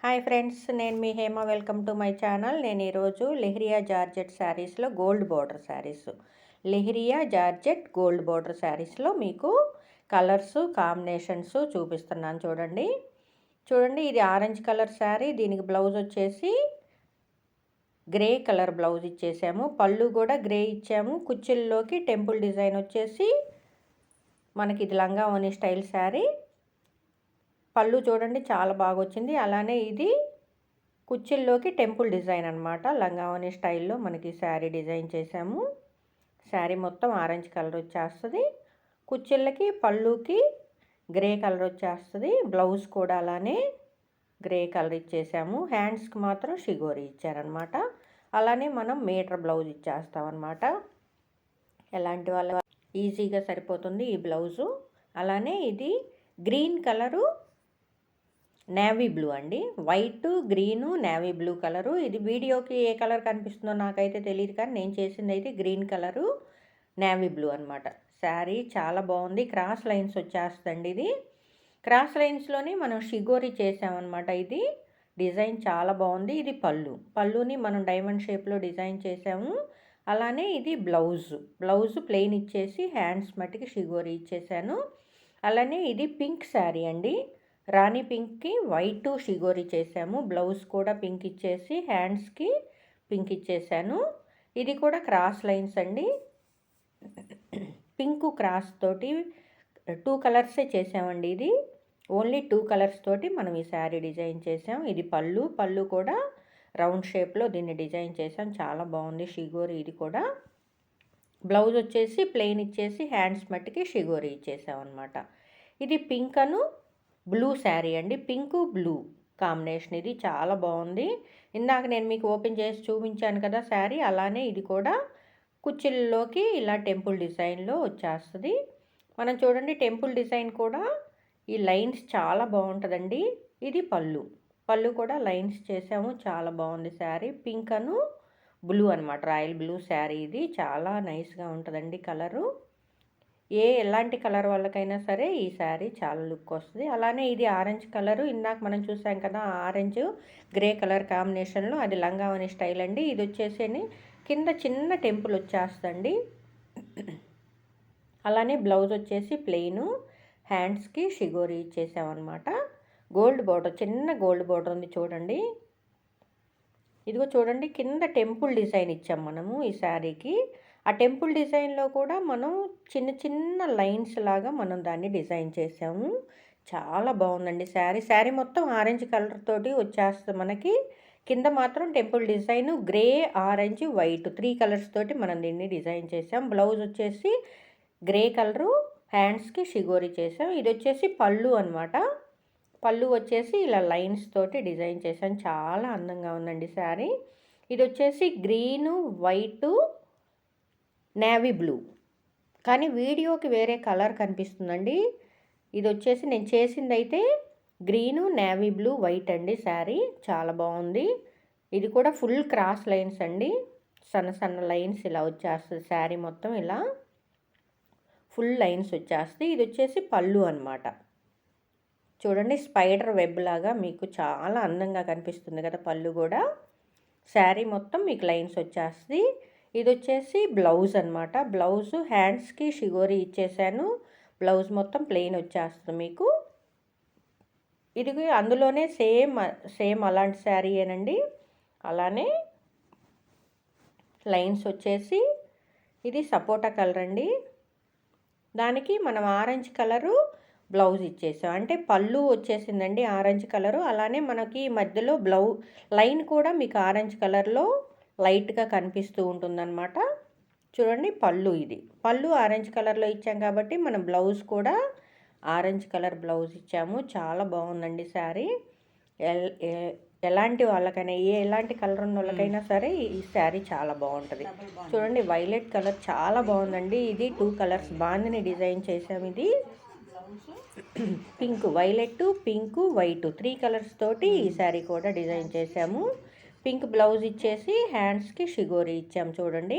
Hi friends, నేను మీ Hema. Welcome to my channel. నేను ఈరోజు లెహరియా జార్జెట్ శారీస్లో gold border saris, leheriya georgette gold border శారీస్లో మీకు కలర్స్ కాంబినేషన్స్ చూపిస్తున్నాను. చూడండి ఇది ఆరెంజ్ కలర్ శారీ. దీనికి బ్లౌజ్ వచ్చేసి గ్రే కలర్ బ్లౌజ్ ఇచ్చేసాము. పళ్ళు కూడా గ్రే ఇచ్చాము. కుచ్చిళ్ళలోకి టెంపుల్ డిజైన్ వచ్చేసి మనకి ఇది లంగా ఓని స్టైల్ శారీ. పళ్ళు చూడండి చాలా బాగా వచ్చింది. అలానే ఇది కుచ్చిళ్ళలోకి టెంపుల్ డిజైన్ అనమాట. లంగావని స్టైల్లో మనకి శారీ డిజైన్ చేసాము. శారీ మొత్తం ఆరెంజ్ కలర్ వచ్చేస్తుంది. కుచ్చిళ్ళకి పళ్ళుకి గ్రే కలర్ వచ్చేస్తుంది. బ్లౌజ్ కూడా అలానే గ్రే కలర్ ఇచ్చేసాము. హ్యాండ్స్కి మాత్రం షిగోరి ఇచ్చారనమాట. అలానే మనం మీటర్ బ్లౌజ్ ఇచ్చేస్తామన్నమాట. ఎలాంటి వాళ్ళ ఈజీగా సరిపోతుంది ఈ బ్లౌజు. అలానే ఇది గ్రీన్ కలరు నేవీ బ్లూ అండి. White, green, navy blue colour. ఇది వీడియోకి ఏ కలర్ కనిపిస్తుందో నాకైతే తెలియదు, కానీ నేను చేసింది అయితే గ్రీన్ కలరు నేవీ బ్లూ అనమాట. శారీ చాలా బాగుంది. క్రాస్ లైన్స్ వచ్చేస్తుందండి. ఇది క్రాస్ లైన్స్లోనే మనం షిగోరి చేసామన్నమాట. ఇది డిజైన్ చాలా బాగుంది. ఇది పళ్ళుని మనం డైమండ్ షేప్లో డిజైన్ చేసాము. అలానే ఇది బ్లౌజ్ ప్లెయిన్ ఇచ్చేసి హ్యాండ్స్ మట్టికి షిగోరి ఇచ్చేసాను. అలానే ఇది పింక్ శారీ అండి. రాణి పింక్కి వైట్ షిగోరి చేసాము. బ్లౌజ్ కూడా పింక్ ఇచ్చేసి హ్యాండ్స్కి పింక్ ఇచ్చేసాను. ఇది కూడా క్రాస్ లైన్స్ అండి. పింక్ క్రాస్ తోటి 2 కలర్సే చేసామండి. ఇది ఓన్లీ 2 కలర్స్ తోటి మనం ఈ శారీ డిజైన్ చేసాం. ఇది పళ్ళు కూడా రౌండ్ షేప్లో దీన్ని డిజైన్ చేసాం. చాలా బాగుంది షిగోరి. ఇది కూడా బ్లౌజ్ వచ్చేసి ప్లెయిన్ ఇచ్చేసి హ్యాండ్స్ మట్టికి షిగోరి ఇచ్చేసాం అనమాట. ఇది పింక్ అను బ్లూ శారీ అండి. Pink blue combination. ఇది చాలా బాగుంది. ఇందాక నేను మీకు ఓపెన్ చేసి చూపించాను కదా శారీ. అలానే ఇది కూడా కుచ్చిళ్ళలోకి ఇలా టెంపుల్ డిజైన్లో వచ్చేస్తుంది. మనం చూడండి టెంపుల్ డిజైన్ కూడా ఈ లైన్స్ చాలా బాగుంటుందండి. ఇది పళ్ళు కూడా లైన్స్ చేసాము. చాలా బాగుంది శారీ. పింక్ అను బ్లూ అనమాట, రాయల్ బ్లూ శారీ. ఇది చాలా నైస్గా ఉంటుందండి కలరు. ఎలాంటి కలర్ వాళ్ళకైనా సరే ఈ శారీ చాలా లుక్ వస్తుంది. అలానే ఇది ఆరెంజ్ కలరు. ఇందాక మనం చూసాం కదా ఆరెంజ్ గ్రే కలర్ కాంబినేషన్లో, అది లంగావని స్టైల్ అండి. ఇది వచ్చేసి కింద చిన్న టెంపుల్ వచ్చేస్తుంది. అలానే బ్లౌజ్ వచ్చేసి ప్లెయిన్, హ్యాండ్స్కి షిగోరి ఇచ్చేసామన్నమాట. గోల్డ్ బోర్డర్, చిన్న గోల్డ్ బోర్డర్ ఉంది చూడండి. ఇదిగో చూడండి కింద టెంపుల్ డిజైన్ ఇచ్చాం మనము ఈ శారీకి. ఆ టెంపుల్ డిజైన్లో కూడా మనం చిన్న చిన్న లైన్స్ లాగా మనం దాన్ని డిజైన్ చేసాము. చాలా బాగుందండి శారీ మొత్తం ఆరెంజ్ కలర్ తోటి వచ్చేస్తుంది మనకి. కింద మాత్రం temple design grey, orange, white 3 colours తోటి మనం దీన్ని డిజైన్ చేసాం. బ్లౌజ్ వచ్చేసి గ్రే కలరు, హ్యాండ్స్కి షిగోరి చేసాం. ఇది వచ్చేసి పళ్ళు అనమాట. పళ్ళు వచ్చేసి ఇలా లైన్స్ తోటి డిజైన్ చేసాం. చాలా అందంగా ఉందండి శారీ. ఇది వచ్చేసి గ్రీను, వైటు, నేవీ బ్లూ, కానీ వీడియోకి వేరే కలర్ కనిపిస్తుందండి. ఇది వచ్చేసి నేను చేసింది అయితే గ్రీను, నేవీ బ్లూ, వైట్ అండి. శారీ చాలా బాగుంది. ఇది కూడా ఫుల్ క్రాస్ లైన్స్ అండి. సన్న లైన్స్ ఇలా వచ్చేస్తుంది. శారీ మొత్తం ఇలా ఫుల్ లైన్స్ వచ్చేస్తాయి. ఇది వచ్చేసి పళ్ళు అనమాట. చూడండి స్పైడర్ వెబ్ లాగా మీకు చాలా అందంగా కనిపిస్తుంది కదా పళ్ళు కూడా. శారీ మొత్తం మీకు లైన్స్ వచ్చేస్తుంది. ఇది వచ్చేసి బ్లౌజ్ అనమాట. బ్లౌజ్ హ్యాండ్స్కి షిగోరి ఇచ్చేసాను. బ్లౌజ్ మొత్తం ప్లెయిన్ వచ్చేస్తుంది మీకు. ఇది అందులోనే సేమ్ అలాంటి శారీ ఏనండి. అలానే లైన్స్ వచ్చేసి ఇది సపోటా కలర్ అండి. దానికి మనం ఆరెంజ్ కలరు బ్లౌజ్ ఇచ్చేసాం. అంటే పళ్ళు వచ్చేసిందండి ఆరెంజ్ కలరు. అలానే మనకి మధ్యలో లైన్ కూడా మీకు ఆరెంజ్ కలర్లో లైట్గా కనిపిస్తూ ఉంటుందన్నమాట. చూడండి పళ్ళు ఆరెంజ్ కలర్లో ఇచ్చాం కాబట్టి మనం బ్లౌజ్ కూడా ఆరెంజ్ కలర్ బ్లౌజ్ ఇచ్చాము. చాలా బాగుందండి శారీ. ఎలాంటి వాళ్ళకైనా ఎలాంటి కలర్ ఉన్న వాళ్ళకైనా సరే ఈ శారీ చాలా బాగుంటుంది. చూడండి వైలెట్ కలర్ చాలా బాగుందండి. ఇది 2 కలర్స్ బాందిని డిజైన్ చేసాము. ఇది pink, violet, pink, white 3 colours తోటి ఈ శారీ కూడా డిజైన్ చేసాము. పింక్ బ్లౌజ్ ఇచ్చేసి హ్యాండ్స్కి షిగోరి ఇచ్చాము. చూడండి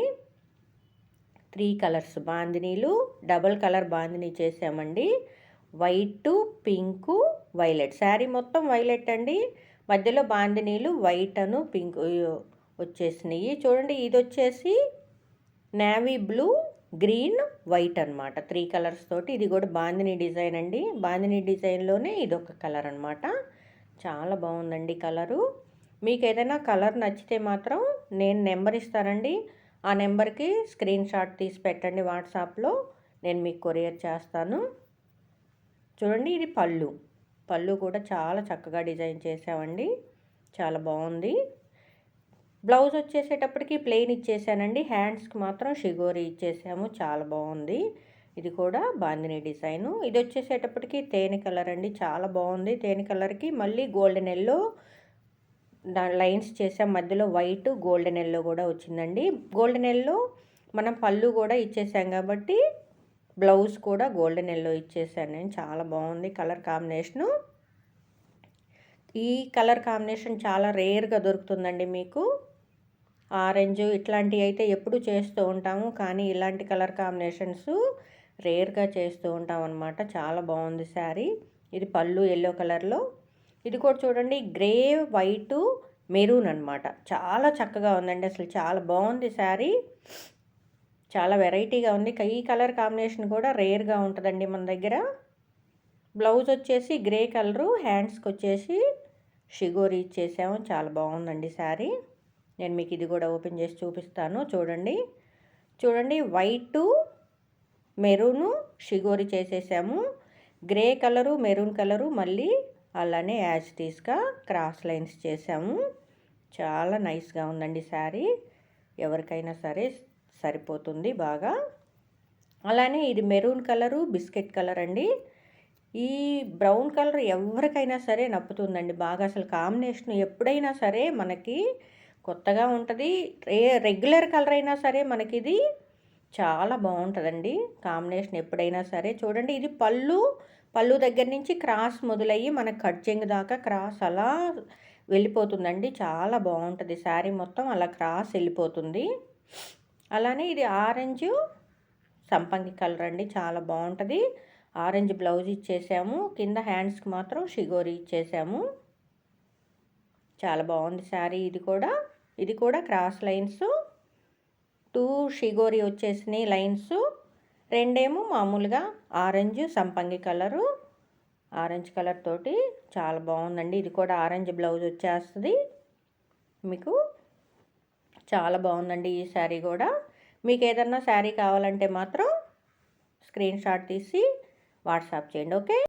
3 కలర్స్ బాందినీలు, డబల్ కలర్ బాందినీ చేసామండి. White, pink, violet. శారీ మొత్తం వైలెట్ అండి. మధ్యలో బాందినీలు వైట్ అను పింక్ వచ్చేసినాయి. చూడండి ఇది వచ్చేసి నేవీ బ్లూ, గ్రీన్, వైట్ అనమాట. 3 కలర్స్ తోటి. ఇది కూడా బాందినీ డిజైన్ అండి. బాందినీ డిజైన్లోనే ఇదొక కలర్ అనమాట. చాలా బాగుందండి కలరు. మీకు ఏదైనా కలర్ నచ్చితే మాత్రం నేను నెంబర్ ఇస్తానండి. ఆ నెంబర్కి స్క్రీన్ షాట్ తీసి పెట్టండి వాట్సాప్లో, నేను మీకు కొరియర్ చేస్తాను. చూడండి ఇది పళ్ళు. పళ్ళు కూడా చాలా చక్కగా డిజైన్ చేసామండి. చాలా బాగుంది. బ్లౌజ్ వచ్చేసేటప్పటికి ప్లెయిన్ ఇచ్చేసానండి. హ్యాండ్స్కి మాత్రం షిగోరి ఇచ్చేసాము. చాలా బాగుంది. ఇది కూడా బాందినీ డిజైను. ఇది వచ్చేసేటప్పటికి తేనె కలర్ అండి. చాలా బాగుంది. తేనె కలర్కి మళ్ళీ గోల్డెన్ ఎల్లో లైన్స్ చేసాం. మధ్యలో వైట్ గోల్డెన్ ఎల్లో కూడా వచ్చిందండి. గోల్డెన్ ఎల్లో మనం పళ్ళు కూడా ఇచ్చేసాం కాబట్టి బ్లౌజ్ కూడా గోల్డెన్ ఎల్లో ఇచ్చేసాను నేను. చాలా బాగుంది కలర్ కాంబినేషను. ఈ కలర్ కాంబినేషన్ చాలా రేర్గా దొరుకుతుందండి మీకు. ఆరెంజ్ ఇట్లాంటివి అయితే ఎప్పుడు చేస్తూ ఉంటాము, కానీ ఇలాంటి కలర్ కాంబినేషన్స్ రేర్గా చేస్తూ ఉంటాం అనమాట. చాలా బాగుంది శారీ. ఇది పళ్ళు ఎల్లో కలర్లో. ఇది కూడా చూడండి గ్రే, వైటు, మెరూన్ అనమాట. చాలా చక్కగా ఉందండి. అసలు చాలా బాగుంది శారీ. చాలా వెరైటీగా ఉంది. ఈ కలర్ కాంబినేషన్ కూడా రేర్గా ఉంటుందండి మన దగ్గర. బ్లౌజ్ వచ్చేసి గ్రే కలరు, హ్యాండ్స్కి వచ్చేసి షిగోరి ఇచ్చేసాము. చాలా బాగుందండి శారీ. నేను మీకు ఇది కూడా ఓపెన్ చేసి చూపిస్తాను. చూడండి చూడండి వైటు, మెరూను షిగోరి చేసేసాము. గ్రే కలరు, మెరూన్ కలరు మళ్ళీ అలానే యాజ్ టీస్గా క్రాస్ లైన్స్ చేసాము. చాలా నైస్గా ఉందండి శారీ. ఎవరికైనా సరే సరిపోతుంది బాగా. అలానే ఇది మెరూన్ కలరు, బిస్కెట్ కలర్ అండి. ఈ బ్రౌన్ కలర్ ఎవరికైనా సరే నప్పుతుందండి బాగా. అసలు కాంబినేషన్ ఎప్పుడైనా సరే మనకి కొత్తగా ఉంటుంది. రెగ్యులర్ కలర్ అయినా సరే మనకి ఇది చాలా బాగుంటుందండి కాంబినేషన్ ఎప్పుడైనా సరే. చూడండి ఇది పళ్ళు దగ్గర నుంచి క్రాస్ మొదలయ్యి మనకు కట్చింగ్ దాకా క్రాస్ అలా వెళ్ళిపోతుందండి. చాలా బాగుంటుంది శారీ మొత్తం అలా క్రాస్ వెళ్ళిపోతుంది. అలానే ఇది ఆరెంజ్ సంపంగి కలర్ అండి. చాలా బాగుంటుంది. ఆరెంజ్ బ్లౌజ్ ఇచ్చేసాము. కింద హ్యాండ్స్కి మాత్రం షిగోరి ఇచ్చేసాము. చాలా బాగుంది శారీ. ఇది కూడా క్రాస్ లైన్స్, 2 షిగోరి వచ్చేసినాయి లైన్స్, 2 మామూలుగా ఆరెంజ్ సంపంగి కలరు. ఆరెంజ్ కలర్ తోటి చాలా బాగుందండి. ఇది కూడా ఆరెంజ్ బ్లౌజ్ వచ్చేస్తుంది మీకు. చాలా బాగుందండి ఈ శారీ కూడా. మీకు ఏదన్నా శారీ కావాలంటే మాత్రం స్క్రీన్ షాట్ తీసి వాట్సాప్ చేయండి. ఓకే.